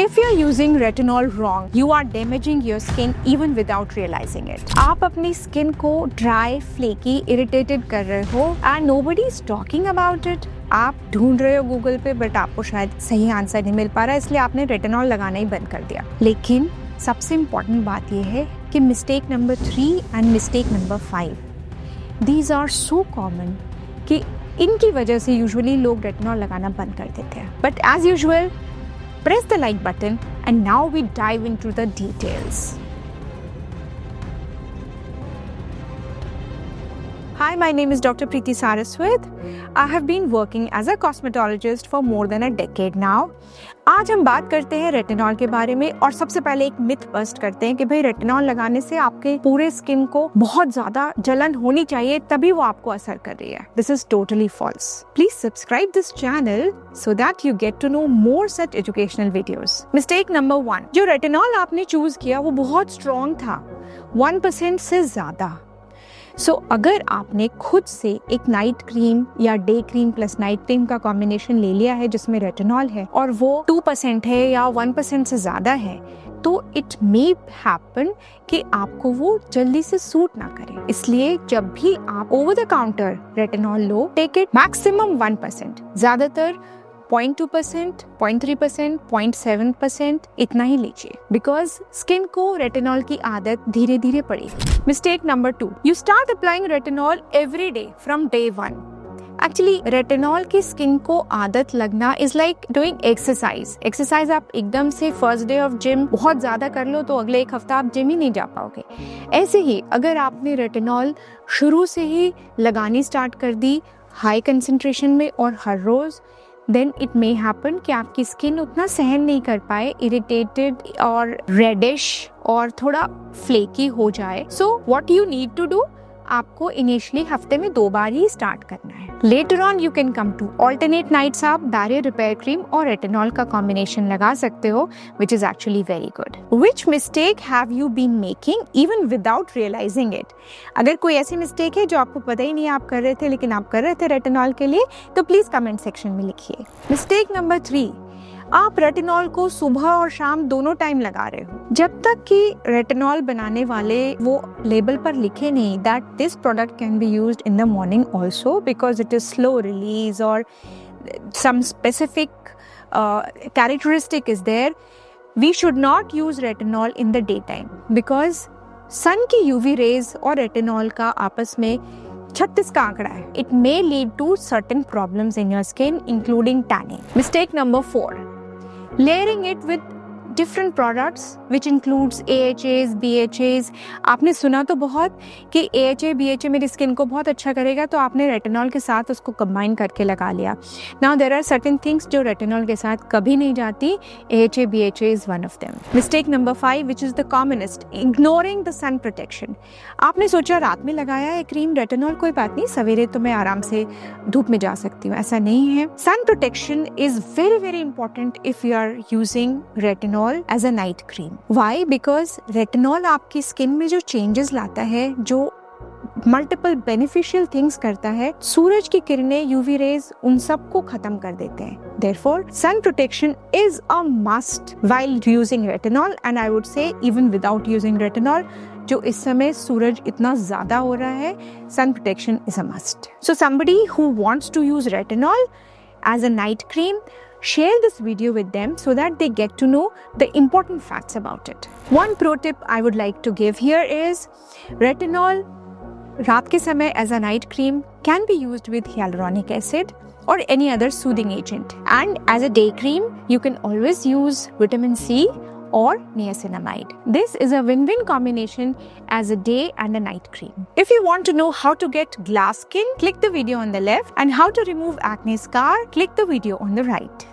If you're using retinol wrong, you are damaging your skin even without realizing it. आप अपनी skin को dry, flaky, irritated कर रहे हो and nobody is talking about it. आप ढूंढ रहे हो गूगल पे बट आपको शायद सही आंसर नहीं मिल पा रहा है, इसलिए आपने रेटिनॉल लगाना ही बंद कर दिया. लेकिन सबसे इम्पॉर्टेंट बात यह है कि mistake number 3 and mistake number 5, these are so common कि इनकी वजह से यूजुअली लोग रेटिनॉल लगाना बंद कर देते हैं. But as usual, press the like button and now we dive into the details. Hi, my name is Dr. Preeti Saraswat. I have been working as a cosmetologist for more than a decade now. आज हम बात करते हैं retinol के बारे में और सबसे पहले एक मिथ बस्ट करते हैं कि भाई रेटिनॉल लगाने से आपके पूरे स्किन को बहुत ज्यादा जलन होनी चाहिए तभी वो आपको असर कर रही है. This is totally false. Please subscribe this channel so that you get to know more such educational videos. Mistake number 1, जो रेटिनॉल आपने चूज किया वो बहुत स्ट्रॉन्ग था, 1% से ज्यादा. अगर आपने खुद से एक नाइट क्रीम या day cream plus night cream का कॉम्बिनेशन ले लिया है जिसमें रेटिनॉल है और वो 2% है या 1% से ज्यादा है, तो इट मे हैपन कि आपको वो जल्दी से सूट ना करे. इसलिए जब भी आप ओवर द काउंटर रेटिनॉल लो, टेक इट मैक्सिमम 1%, ज्यादातर 0.2%, 0.3%, 0.7% इतना ही लीजिए, बिकॉज स्किन को रेटिनॉल की आदत धीरे धीरे पड़ेगी. Mistake number 2, you start applying retinol every day from day 1. Actually retinol की स्किन को आदत लगना इज लाइक डूइंग एक्सरसाइज. आप एकदम से फर्स्ट डे ऑफ जिम बहुत ज्यादा कर लो तो अगले एक हफ्ता आप जिम ही नहीं जा पाओगे. ऐसे ही अगर आपने रेटिनॉल शुरू से ही लगानी स्टार्ट कर दी हाई कंसेंट्रेशन में और हर रोज, then it may happen कि आपकी स्किन उतना सहन नहीं कर पाए, इरिटेटेड और रेडिश और थोड़ा फ्लेकी हो जाए. So what you need to do, आपको इनिशियली हफ्ते में 2 बार ही स्टार्ट करना है. Later on you can come to alternate nights. आप बैरियर रिपेयर क्रीम और रेटिनॉल का कॉम्बिनेशन लगा सकते हो, which is actually very good. Which mistake have you been making even without realising it? अगर कोई ऐसी मिस्टेक है जो आपको पता ही नहीं आप कर रहे थे लेकिन आप कर रहे थे रेटिनॉल के लिए, तो प्लीज कमेंट सेक्शन में लिखिए. मिस्टेक नंबर 3, आप रेटिनॉल को सुबह और शाम दोनों टाइम लगा रहे हो. जब तक कि रेटिनॉल बनाने वाले वो लेबल पर लिखे नहीं that this product can be used in the morning also because it is slow release और some specific characteristic is there, we should not use retinol in the day time because sun की UV raise और retinol का आपस में 36 का आंकड़ा है. It may lead to certain problems in your skin including tanning. Mistake number 4, layering it with different products which includes AHAs, BHAs. आपने सुना तो बहुत कि AHA, BHA मेरी स्किन को बहुत अच्छा करेगा, तो आपने रेटिनॉल के साथ उसको कंबाइन करके लगा लिया. Now there are certain things जो रेटिनॉल के साथ कभी नहीं जाती. AHA, BHA is one of them. Mistake number 5, which is the commonest, ignoring the sun protection. आपने सोचा रात में लगाया है क्रीम रेटिनॉल, कोई बात नहीं, सवेरे तो मैं आराम से धूप में जा सकती हूँ. ऐसा नहीं है. Sun protection is very very important if you are using retinol as a night cream. Why? Because retinol आपकी स्किन में जो चेंजेस लाता है, जो मल्टीपल बेनिफिशियल थिंग्स करता है, सूरज की किरणें, यूवी रेज, उन सबको खत्म कर देते हैं. Therefore, sun protection is a must while using retinol, and I would say even without using retinol, जो इस समय सूरज इतना ज्यादा हो रहा है, sun protection is a must. So somebody who wants to use retinol as a night cream, share this video with them so that they get to know the important facts about it. One pro tip I would like to give here is retinol रात के समय as a night cream can be used with hyaluronic acid or any other soothing agent, and as a day cream you can always use vitamin C or niacinamide. This is a win-win combination as a day and a night cream. If you want to know how to get glass skin, click the video on the left, and how to remove acne scar, click the video on the right.